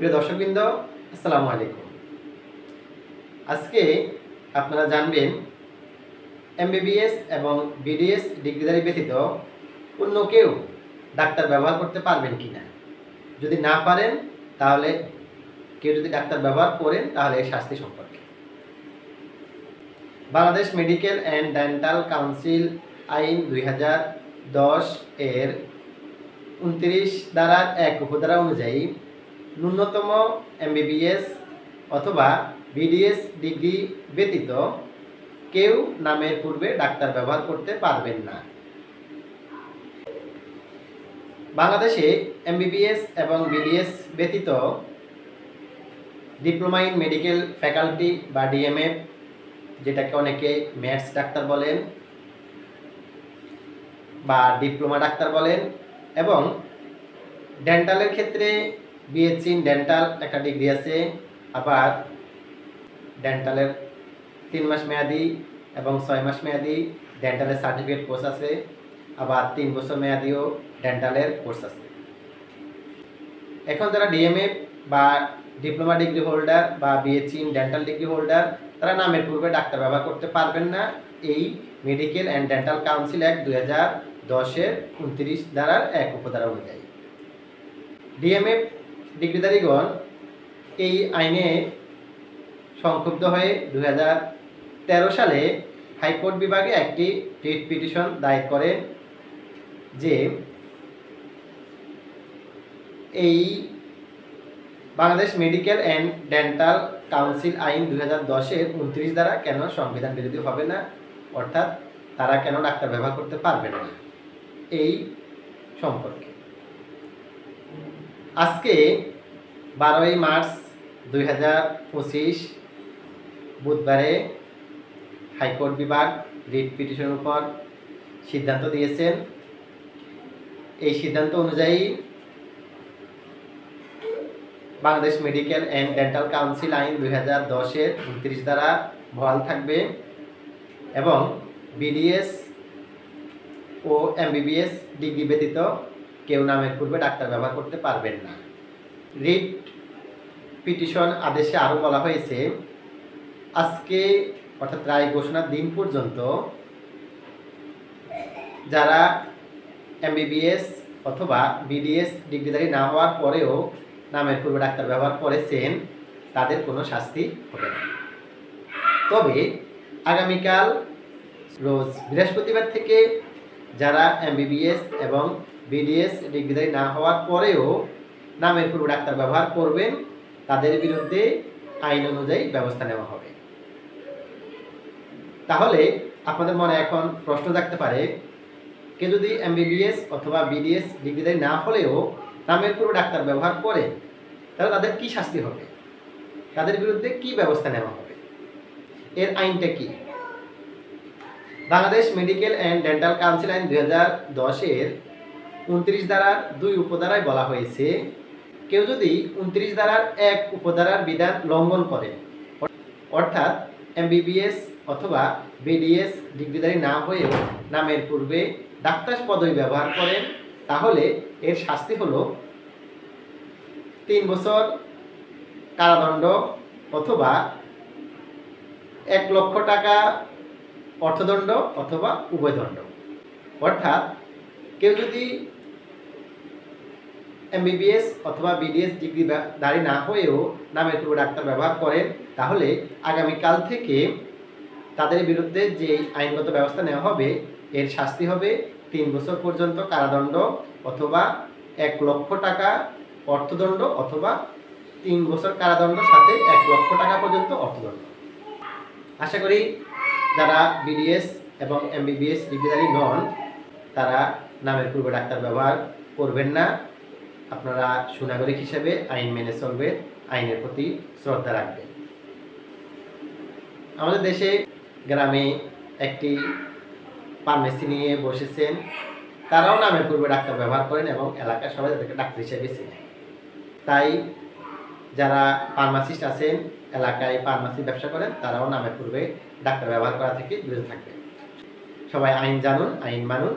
প্রিয় দর্শকবৃন্দ, আসসালামু আলাইকুম। আজকে আপনারা জানবেন এমবিবিএস এবং বিডিএস ডিগ্রিধারী ব্যতীত অন্য কেউ ডাক্তার ব্যবহার করতে পারবেন কিনা। যদি না পারেন তাহলে কেউ যদি ডাক্তার ব্যবহার করেন তাহলে এর শাস্তি সম্পর্কে। Bangladesh medical and dental council আইন 2010 এর 29 ধারার 1 উপধারা অনুযায়ী ন্যূনতম এমবিবিএস অথবা বিডিএস ডিগ্রি ব্যতীত কেউ নামের পূর্বে ডাক্তার ব্যবহার করতে পারবেন না। বাংলাদেশে এমবিবিএস এবং বিডিএস ব্যতীত ডিপ্লোমা ইন মেডিকেল ফ্যাকাল্টি বা ডিএমএফ, যেটাকে অনেকে ম্যাথস ডাক্তার বলেন বা ডিপ্লোমা ডাক্তার বলেন, এবং ডেন্টালের ক্ষেত্রে বিএসসি ইন ডেন্টাল একটা ডিগ্রি আছে, আবার ডেন্টালের 3 মাস মেয়াদি এবং 6 মাস মেয়াদি ডেন্টালের সার্টিফিকেট কোর্স আছে, আবার 3 বছর মেয়াদিও ডেন্টালের কোর্স আছে। এখন যারা ডিএমএফ বা ডিপ্লোমা ডিগ্রি হোল্ডার বা BSc in dental degree holder, তারা নামের পূর্বে ডাক্তার ব্যবহার করতে পারবেন না এই medical and dental council act 2010 এর 29 ধারার 1 উপধারা অনুযায়ী। ডিএমএফ ডিগ্রিধারীগণ এই আইনে সংক্ষুব্ধ হয়ে 2013 সালে হাইকোর্ট বিভাগে একটি রিট পিটিশন দায়ের করেন যে এই Bangladesh medical and dental council আইন 2010 এর 29 ধারা কেন সংবিধান বিরোধী হবে না, অর্থাৎ তারা কেন ডাক্তার ব্যবহার করতে পারবেন না এই সম্পর্কে। আজকে 12ই মার্চ 2025 বুধবারে হাইকোর্ট বিভাগ রিট পিটিশনের উপর সিদ্ধান্ত দিয়েছেন। এই সিদ্ধান্ত অনুযায়ী Bangladesh medical and dental council আইন 2010 এর 29 ধারা বহাল থাকবে এবং বিডিএস ও এমবিবিএস ডিগ্রি ব্যতীত কেউ নামের পূর্বে ডাক্তার ব্যবহার করতে পারবেন না। রিট পিটিশন আদেশে আরও বলা হয়েছে, আজকে অর্থাৎ রায় ঘোষণার দিন পর্যন্ত যারা এমবিবিএস অথবা বিডিএস ডিগ্রিধারী না হওয়ার পরেও নামের পূর্বে ডাক্তার ব্যবহার করেছেন তাদের কোনো শাস্তি হবে না। তবে আগামীকাল রোজ বৃহস্পতিবার থেকে যারা এমবিবিএস এবং বিডিএস ডিগ্রিধারী না হওয়ার পরেও নামের পূর্বে ডাক্তার ব্যবহার করবেন তাদের বিরুদ্ধে আইন অনুযায়ী ব্যবস্থা নেওয়া হবে। তাহলে আপনাদের মনে এখন প্রশ্ন থাকতে পারে, কেউ যদি এমবিবিএস অথবা বিডিএস ডিগ্রিধারী না হলেও নামের পূর্বে ডাক্তার ব্যবহার করে তাহলে তাদের কি শাস্তি হবে, তাদের বিরুদ্ধে কি ব্যবস্থা নেওয়া হবে, এর আইনটা কি? Bangladesh medical and dental council আইন 2010 এর 29 ধারার 2 উপধারায় বলা হয়েছে, কেউ যদি 29 ধারার 1 উপধারার বিধান লঙ্ঘন করে, অর্থাৎ এমবিবিএস অথবা বিডিএস ডিগ্রিধারী না হয়েও নামের পূর্বে ডাক্তার পদবি ব্যবহার করেন, তাহলে এর শাস্তি হলো 3 বছর কারাদণ্ড অথবা 1 লক্ষ টাকা অর্থদণ্ড অথবা উভয়দণ্ড। অর্থাৎ কেউ যদি এমবিবিএস অথবা বিডিএস ডিগ্রিধারী না হয়েও নামের পূর্বে ডাক্তার ব্যবহার করেন তাহলে আগামীকাল থেকে তাদের বিরুদ্ধে যে আইনগত ব্যবস্থা নেওয়া হবে এর শাস্তি হবে 3 বছর পর্যন্ত কারাদণ্ড অথবা 1 লক্ষ টাকা অর্থদণ্ড অথবা 3 বছর কারাদণ্ড সাথে 1 লক্ষ টাকা পর্যন্ত অর্থদণ্ড। আশা করি যারা বিডিএস এবং এমবিবিএস ডিগ্রিধারী নন তারা নামের পূর্বে ডাক্তার ব্যবহার করবেন না। আপনারা সুনাগরিক হিসেবে আইন মেনে চলবেন, আইনের প্রতি শ্রদ্ধা রাখবেন। আমাদের দেশে গ্রামে একটি ফার্মেসি নিয়ে বসেছেন, তারাও নামের পূর্বে ডাক্তার ব্যবহার করেন এবং এলাকার সবাই তাদেরকে ডাক্তার হিসেবে চেনে। তাই যারা ফার্মাসিস্ট আছেন, এলাকায় ফার্মাসি ব্যবসা করেন, তারাও নামের পূর্বে ডাক্তার ব্যবহার করা থেকে বিরত থাকবেন। সবাই আইন জানুন, আইন মানুন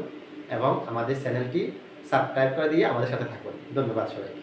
এবং আমাদের চ্যানেলটি সাবস্ক্রাইব করে দিয়ে আমাদের সাথে থাকুন। ধন্যবাদ সবাইকে।